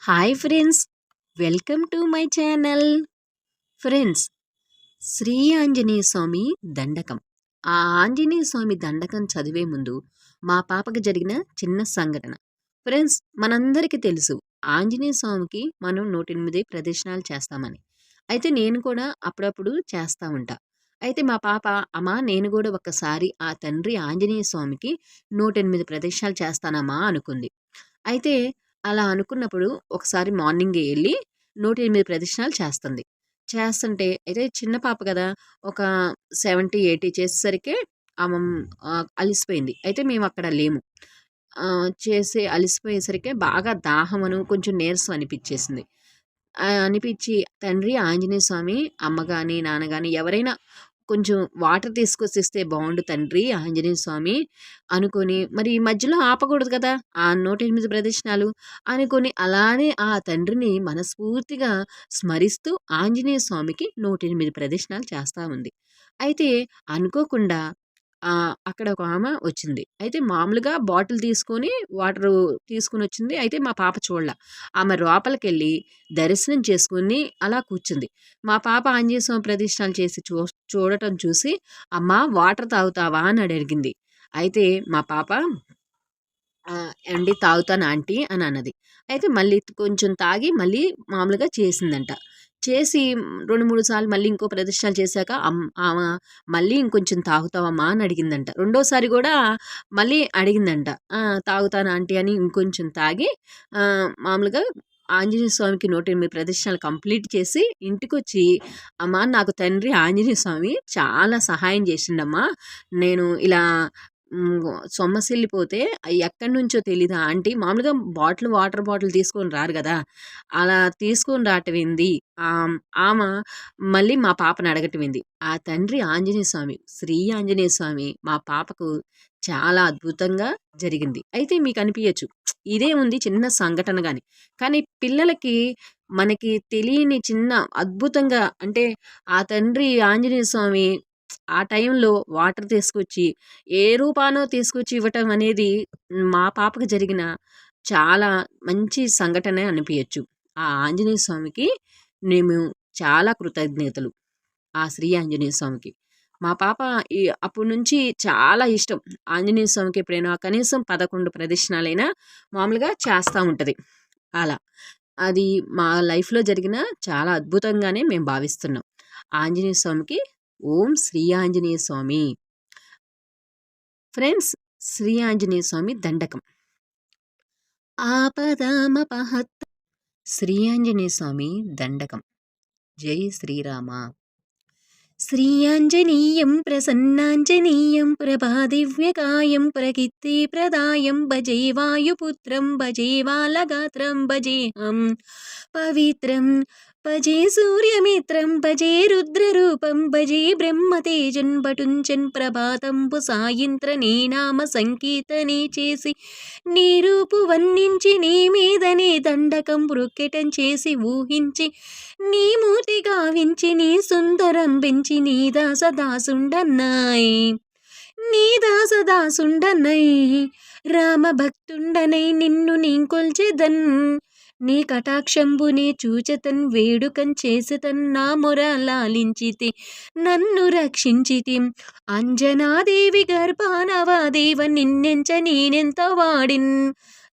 Hi friends, welcome to my channel. Friends, Shri Anjaneya Swami Dandakam. ఆ ఆంజనేయ స్వామి దండకం చదివే ముందు మా పాపకి జరిగిన చిన్న సంఘటన. ఫ్రెండ్స్, మనందరికీ తెలుసు ఆంజనేయ స్వామికి మనం 108 ప్రదక్షిణాలు చేస్తామని. అయితే నేను కూడా అప్పుడప్పుడు చేస్తా ఉంటా. అయితే మా పాప, అమ్మా నేను కూడా ఒక్కసారి ఆ తండ్రి ఆంజనేయ స్వామికి 108 ప్రదక్షిణాలు చేస్తానమ్మా అనుకుంది. అయితే అలా అనుకున్నప్పుడు ఒకసారి మార్నింగే ఎళ్లి 108 ప్రదక్షిణాలు చేస్తుంది. చేస్తుంటే అయితే చిన్న పాప గదా! ఒక 70, 80 చేసేసరికే ఆమె అలిసిపోయింది. అయితే మేమక్కడ లేము. చేసి అలిసిపోయేసరికి బాగా దాహమను, కొంచెం నీరసం అనిపిచ్చేసింది. అనిపిచ్చి తండ్రి ఆంజనేయ స్వామి, అమ్మ గాని, నాన్న గాని ఎవరైనా కొంచెం వాటర్ తీసుకొచ్చిస్తే బావుండు తండ్రి ఆంజనేయ స్వామి అనుకోని, మరి ఈ మధ్యలో ఆపకూడదు కదా! ఆ 108 ప్రదక్షిణాలు అనుకోని అలానే ఆ తండ్రిని మనస్ఫూర్తిగా స్మరిస్తూ ఆంజనేయ స్వామికి 108 ప్రదక్షిణాలు చేస్తా ఉంది. అయితే అనుకోకుండా అక్కడ ఒక ఆమె వచ్చింది. అయితే మామూలుగా బాటిల్ తీసుకొని వాటరు తీసుకొనొచ్చింది. అయితే మా పాప చూడల. ఆమె లోపలికెళ్ళి దర్శనం చేసుకొని అలా కూర్చుంది. మా పాప ఆంజనేయ స్వామి ప్రదక్షిణాలు చేసి చూడటం చూసి, "అమ్మా వాటర్ తాగుతావా?" అని అడిగింది. అయితే మా పాప "ఏవండీ తాగుతాను ఆంటీ" అని అన్నది. అయితే మళ్ళీ కొంచెం తాగి మళ్ళీ మామూలుగా చేసిందంట. చేసి 2, 3 సార్లు మళ్ళీ ఇంకో ప్రదక్షిణాలు చేశాక ఆమె మళ్ళీ "ఇంకొంచెం తాగుతావమ్మా?" అని అడిగిందంట. రెండోసారి గూడా మళ్ళీ అడిగిందంట. తాగుతాను ఆంటీ" అని ఇంకొంచెం తాగి మామూలుగా ఆంజనేయ స్వామికి 108 ప్రదక్షిణాలు కంప్లీట్ చేసి ఇంటికొచ్చి, "అమ్మా నాకు తండ్రి ఆంజనేయ స్వామి చాలా సహాయం చేసిండమ్మా. నేను ఇలా సొమ్మసిల్లిపోతే ఎక్కడి నుంచో తెలీదా ఆంటీ, మామూలుగా వాటర్ బాటిల్ తీసుకొని రారు గదా! అలా తీసుకొని రావటమేంది, ఆమె మళ్ళీ మా పాపని అడగటమేంది. ఆ తండ్రి ఆంజనేయ స్వామి, శ్రీ ఆంజనేయ స్వామి మా పాపకు చాలా అద్భుతంగా జరిగింది." అయితే మీకనిపియచ్చు, ఇదేముంది చిన్న సంఘటన గాని. కానీ పిల్లలకి మనకి తెలియని చిన్న అద్భుతంగా అంటే ఆ తండ్రి ఆంజనేయ స్వామి ఆ టైంలో వాటర్ తీసుకొచ్చి, ఏ రూపానో తీసుకొచ్చి ఇవ్వటం అనేది మా పాపకి జరిగిన చాలా మంచి సంఘటనే అనిపియచ్చు. ఆ ఆంజనేయ స్వామికి మేము చాలా కృతజ్ఞతలు. ఆ శ్రీ ఆంజనేయ స్వామికి. మా పాప అప్పటి నుంచి చాలా ఇష్టం. ఆంజనేయ స్వామికి ఎప్పుడైనా కనీసం 11 ప్రదక్షిణాలైనా మామూలుగా చేస్తా ఉంటది. అలా. అది మా లైఫ్‌లో జరిగిన చాలా అద్భుతంగానే మేము భావిస్తున్నాం. ఆంజనేయ స్వామికి ఓం శ్రీ ఆంజనేయ స్వామి. ఫ్రెండ్స్, శ్రీ ఆంజనేయ స్వామి దండకం. ఆపదామపహత్ శ్రీ ఆంజనేయ స్వామి దండకం. జై శ్రీరామ. శ్రీయాంజనేయం ప్రసన్నాంజనేయం ప్రభాదివ్యకాయం ప్రకీర్తిప్రదాయం భజే వాయుపుత్రం భజే బాలగాత్రం భజేహం పవిత్రం భజే సూర్యమిత్రం భజే రుద్రరూపం భజే బ్రహ్మతేజన్ భటుంచన్ ప్రభాతంబు సాయంత్ర నీ నామ సంకీర్తనే చేసి నీ రూపు వర్ణించి నీ మీదనే దండకం మృక్కెటం చేసి ఊహించి నీ మూర్తి గావించి నీ సుందరం పెంచి నీ దాసదాసుండన్నాయ్ నీ దాసదాసుండనై రామ భక్తుండనై నిన్ను నీ కొల్చెదన్ నీ కటాక్షంబునే చూచెతన్ వేడుకన్ చేసెతన్ నా మొర లాలించితే నన్ను రక్షించితి అంజనాదేవి గర్భానవాదేవ నిన్నెంచ నేనెంత వాడిన్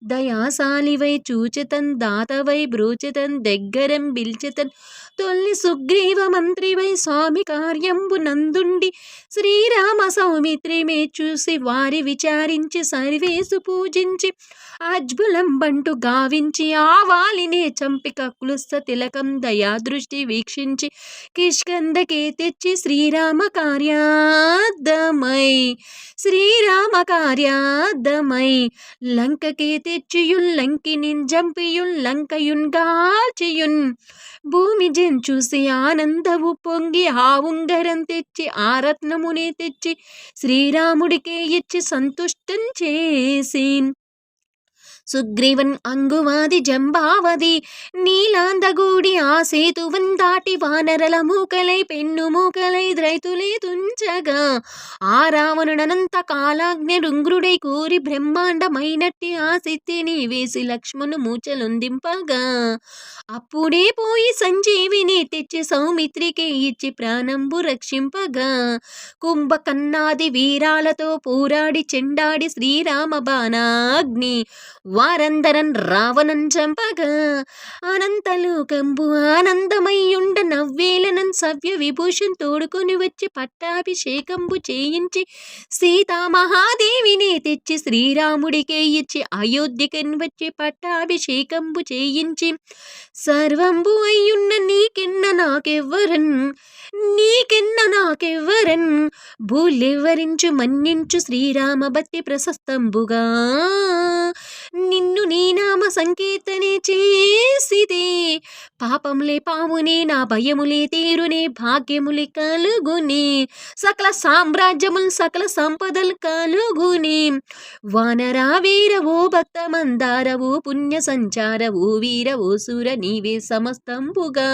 దయాశాలివై చూచెతన్ దాతవై బ్రోచెతన్ దగ్గరం బిల్చెతన్ తొల్లి సుగ్రీవ మంత్రివై స్వామి కార్యంబు నందుండి శ్రీరామ సౌమిత్రిమే చూసి వారి విచారించి సర్వేసు పూజించి అజ్బులం బంటు గావించి ఆవాలినే చంపి కక్లుస్త తిలకం దయా దృష్టి వీక్షించి కిష్కందకే తెచ్చి శ్రీరామ కార్యార్థమై శ్రీరామ కార్యార్థమై లంకకే తెచ్చియున్ లంకినిన్ జంపియున్ లంకయున్ గాల్చియున్ భూమి చూసి ఆనందవు పొంగి ఆ ఉంగరం తెచ్చి ఆ రత్నమునే తెచ్చి శ్రీరాముడికే ఇచ్చి సంతుష్టం చేసి సుగ్రీవన్ అంగువాది జంబావది నీలాందగూడి ఆ సేతువన్ దాటి వానరల మూకలై పెన్ను మూకలై రైతులే తుంచగా ఆ రావణుడనంత కాలాగ్ని రుంగ్రుడై కూరి బ్రహ్మాండమైనట్టి ఆ సిద్ధిని వేసి లక్ష్మణు మూచలొందింపగా అప్పుడే పోయి సంజీవిని తెచ్చి సౌమిత్రికి ఇచ్చి ప్రాణంబు రక్షింపగా కుంభకన్నాది వీరాలతో పోరాడి చెండాడి శ్రీరామ బాణాగ్ని వారందరన్ రావణన్ చంపగా అనంతలోకంబు ఆనందమయ్యుండ నవ్వేలనన్ సవ్య విభూషణ్ తోడుకొని వచ్చి పట్టాభిషేకంబు చేయించి సీతామహాదేవిని తెచ్చి శ్రీరాముడికే ఇచ్చి అయోధ్యకన్ వచ్చి పట్టాభిషేకంబు చేయించి సర్వంబు అయ్యున్న నీకెన్న నాకెవ్వరన్ భూలెవ్వరించు మన్నించు శ్రీరామ భక్తి ప్రశస్తంబుగా నిన్ను నీ నామ సంకీర్తనే చేసిదే పాపములే పామునే నా భయములే తీరునే భాగ్యములే కలుగునే సకల సామ్రాజ్యములు సకల సంపదలు కలుగునే వానరా వీరవో భక్త మందారవో పుణ్య సంచారవో వీరవో సుర నీవే సమస్తంబుగా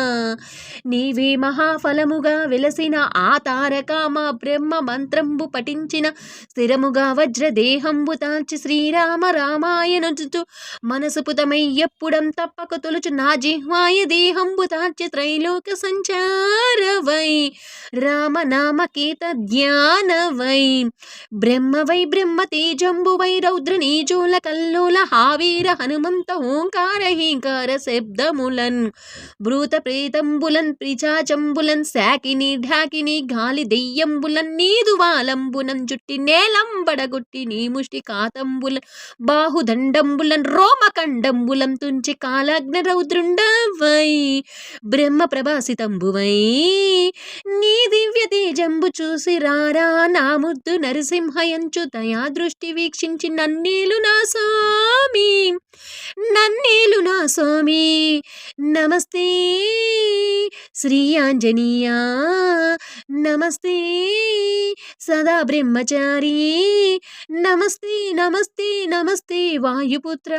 నీవే మహాఫలముగా వెలసిన ఆ తారకామ బ్రహ్మ మంత్రంబు పఠించిన స్థిరముగా వజ్రదేహంబు తాల్చి శ్రీరామ రామాయణుచు మనసు పుతమై ఎప్పుడం తప్పక తొలుచు నా జిహ్వాయ దేహంబు తాల్చి త్రైలోక సంచారవై రామనామ కీత ధ్యానవై బ్రహ్మవై బ్రహ్మ తేజంబువై రౌద్ర నీజూల కల్లోల హావీర హనుమంత ఓంకార హీంకార శబ్దములన్ భృత ప్రేతంబులన్ పిచాచంబులన్ శాకిని ఢాకిని గాలి దెయ్యంబులన్ నీదు వాలంబునం జుట్టి నేలంబడగొట్టి నీ ముష్టి కాతంబులన్ బాహుదండంబులన్ రోమకండంబులం తుంచి కాలాగ్న రౌద్రుండవై బ్రహ్మ ప్రభాసితంబువై నీ దివ్య తేజంబు చూసి రారా నా ముద్దు నరసింహయంచు దయా దృష్టి వీక్షించి నన్నేలు నా స్వామి నమస్తే శ్రీ ఆంజనేయ నమస్తే సదా బ్రహ్మచారి నమస్తే నమస్తే నమస్తే వాయుపుత్ర